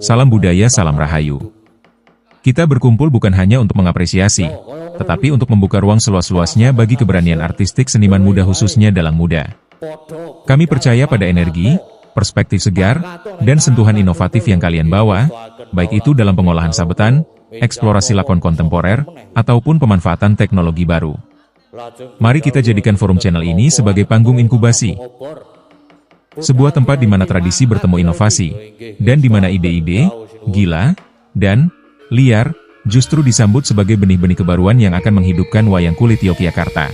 Salam budaya, salam rahayu. Kita berkumpul bukan hanya untuk mengapresiasi, tetapi untuk membuka ruang seluas-luasnya bagi keberanian artistik seniman muda khususnya dalang muda. Kami percaya pada energi, perspektif segar, dan sentuhan inovatif yang kalian bawa, baik itu dalam pengolahan sabetan, eksplorasi lakon kontemporer, ataupun pemanfaatan teknologi baru. Mari kita jadikan forum channel ini sebagai panggung inkubasi. Sebuah tempat di mana tradisi bertemu inovasi, dan di mana ide-ide, gila, dan liar, justru disambut sebagai benih-benih kebaruan yang akan menghidupkan wayang kulit Yogyakarta.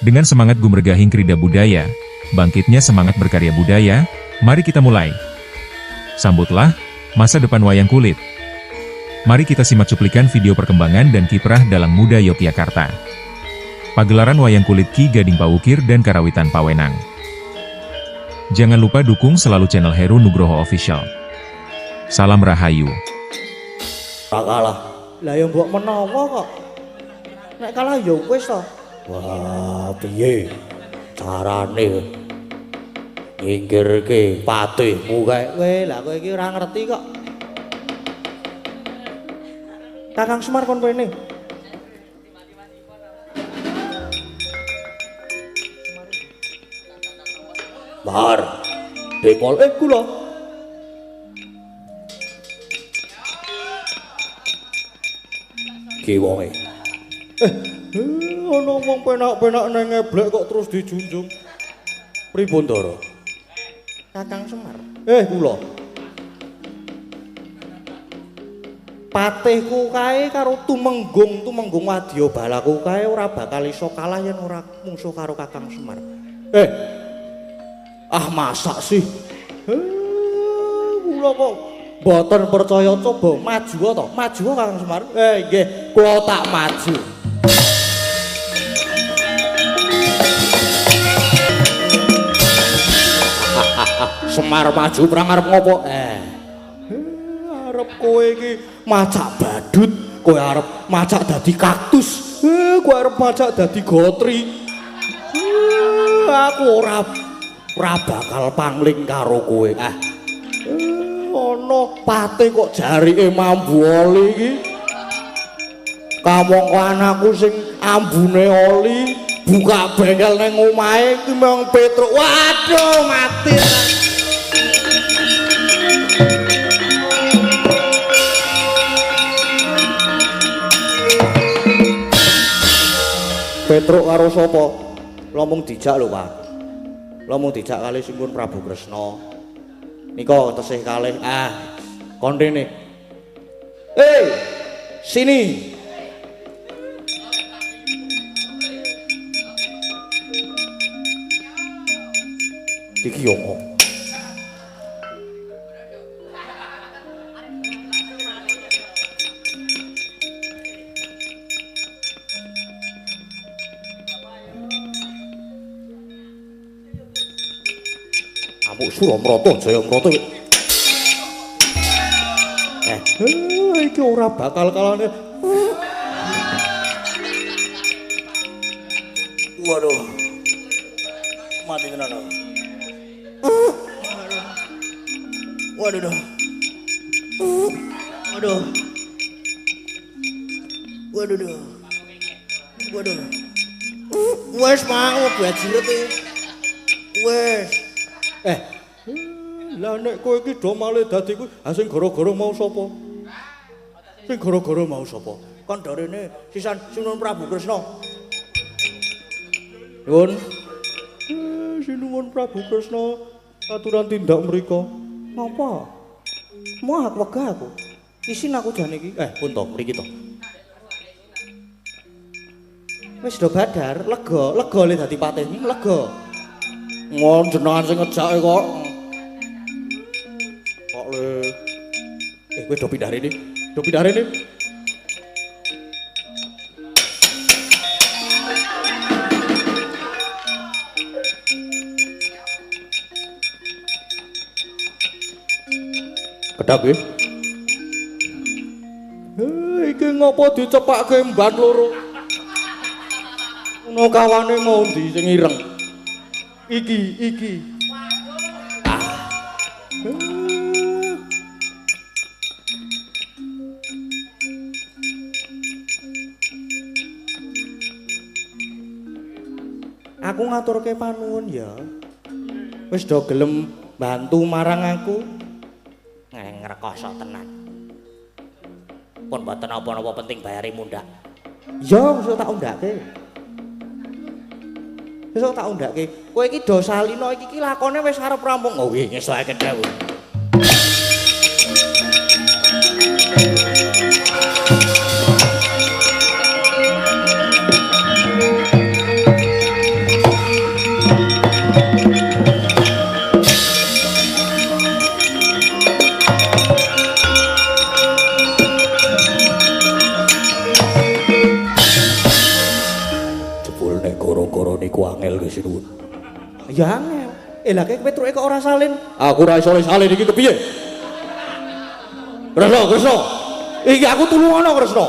Dengan semangat gumregahing krida budaya, bangkitnya semangat berkarya budaya, mari kita mulai. Sambutlah masa depan wayang kulit. Mari kita simak cuplikan video perkembangan dan kiprah dalang muda Yogyakarta. Pagelaran wayang kulit Ki Gading Pawukir dan Karawitan Pawenang. Jangan lupa dukung selalu channel Heru Nugroho Official. Salam Rahayu. Kalah. Lah ya mbok menawa kok. Nek kalah ya wis to. Wah, piye carane nyingkirke patihmu kae. Kowe lah kowe iki ora ngerti kok. Kakang Semar kon rene. Bar, dekol kula. Ki wonge. Ana wong penak-penak nang ngeblek kok terus dijunjung. Pripun Ndara? Kakang Semar. Kula. Patihku kae karo tumenggung wadya balaku kae ora bakal iso kalah yen ora mungsuh karo Kakang Semar. Masak sih. Kula kok mboten percaya, coba maju to. Maju Kakang Semar. Nggih, kula tak maju. Semar maju perang arep ngopo? Arep kowe iki macak badut, kowe arep macak dadi kaktus. Kowe arep macak dadi gotri. Aku ora bakal pangling karo kowe. Ana patih kok jarike mambu oli iki. Kamangka anakku sing ambune oli buka bengkel ning omahe iki mung Petruk. Waduh, mati. Petruk karo sapa? Lomong dijak lho, Pak. Lomong dijak kali singkun Prabu Kresna. Nika tesih kalih. Kon rene. Sini. Iki yo kok. Suramrata Jayamrata. Iki ora bakal kalane. Waduh. Mati tenan. Waduh. Waduh. Waduh. Waduh. Wes mau bajirut iki. Wes. Lah nek kowe iki do malih dadi kuwi, sing gara-gara mau sapa? Sing gara-gara mau sapa? Kon darene sisan Sunan Prabu Kresna. Nuwun. Sinuwun Prabu Kresna aturan tindak mrika. Napa? Mau aku wegah aku. Isin aku jane iki. Pun to, mriki to. Wis do badar, lega le dadi patih, lega. Ngon jenengan sing ngejake kok. Kok le. Kowe do pindah rene. Do pindah rene. Kedap nggih. Iki ngopo dicepakke mban loro? Ono kawane mau ndi sing ireng? Iki. Aku ngaturke panuwun ya. Wis do gelem bantu marang aku. Ngrekoso tenan. Pun mboten apa-apa penting bayari mundak. Ya, wis tak undake. Wis tak undake. Kowe iki do salino iki lakone wis arep rampung. Oh, nggih, ngesoake dawuh. Niku angel wis nuwun. Ya angel. Lah kek petruke kok ora salin. Aku ora iso salin iki kepiye? Kresna. Iki aku tulungono Kresna.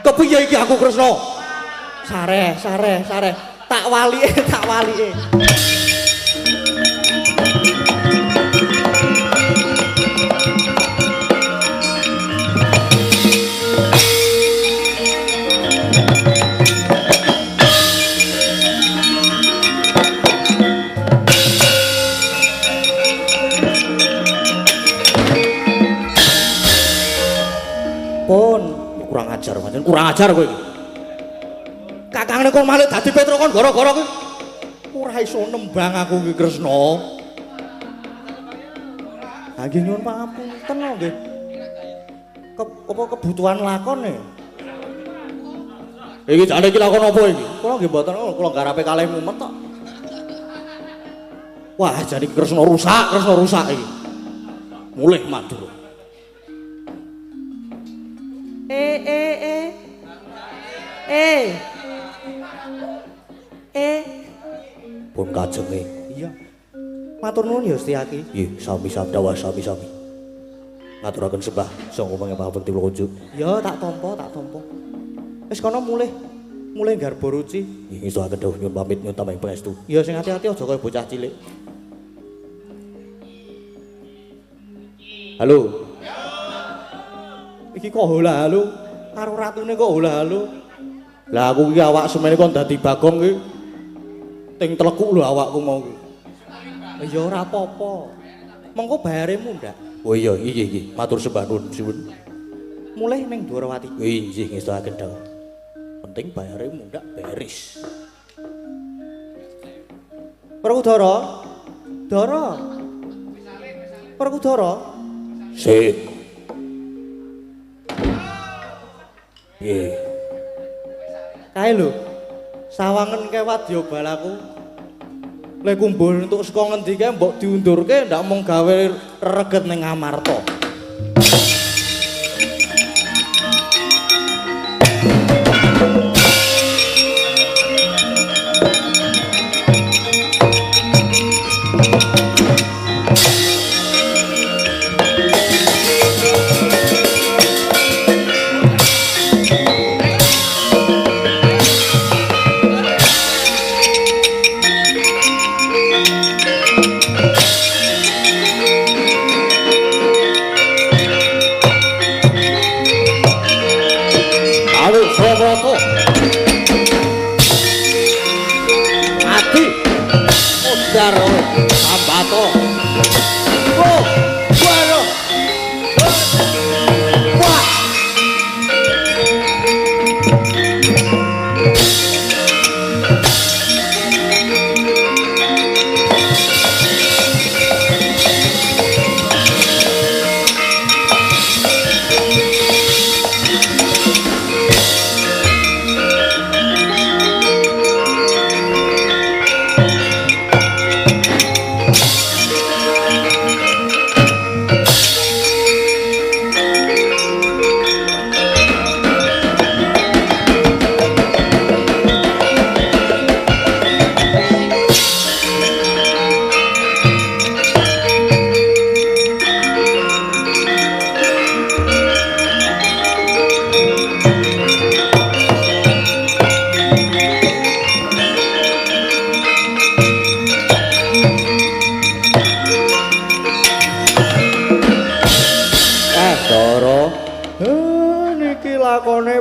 Kepiye iki aku Kresna? Sare. Tak walike. Kurang ajar kowe iki. Kakangne kon malih dadi Petro kon gara-gara kowe. Ora iso nembang aku iki Kresna. Ha nggih nyuwun pangapunten nggih. Apa kebutuhan lakone? Iki jane iki lakon apa iki? Kula nggih mboten kula garape kalih mumet tok. Wah, jane Kresna rusak iki. Mulih matur. Pun kajenge. Iya. Matur nuwun ya Setyaki. Nggih, sami dawuh sami. Ngaturaken sembah sanga Maha Bekti Kunjuk. Ya, tak tampa. Wis kono mulih garba ruci. Nggih, ngesoaken dawuh nyuwun pamit nyuwun tambahi pangestu. Ya sing ati-ati aja kaya bocah cilik. Halo. Iki kok hola halo. Karo ratune kok hola halo. Lah aku iki awak semene kok dadi Bagong iki. Ting telekuk lho awakku mau iki. Ya ora apa-apa. Mengko bayare mundak. Oh iya iki. Matur sembah nuwun suwun. Mulih ning Dwarawati. Inggih ngestoaken dawuh. Penting bayare mundak beres. Perkudara. Perkudara. Sik. Nggih. Kae lho. Sawangen kewat ya balaku. Lek kumpul entuk saka ngendi kae mbok diundurke ndak mung gawe reget ning Amarta.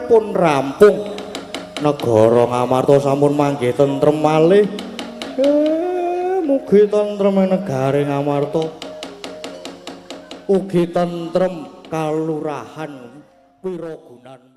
Pun rampung negara Ngamarta sampun manggih tentrem malih Mugi tentrem negare Ngamarta. Ugi tentrem kalurahan Wirogunan.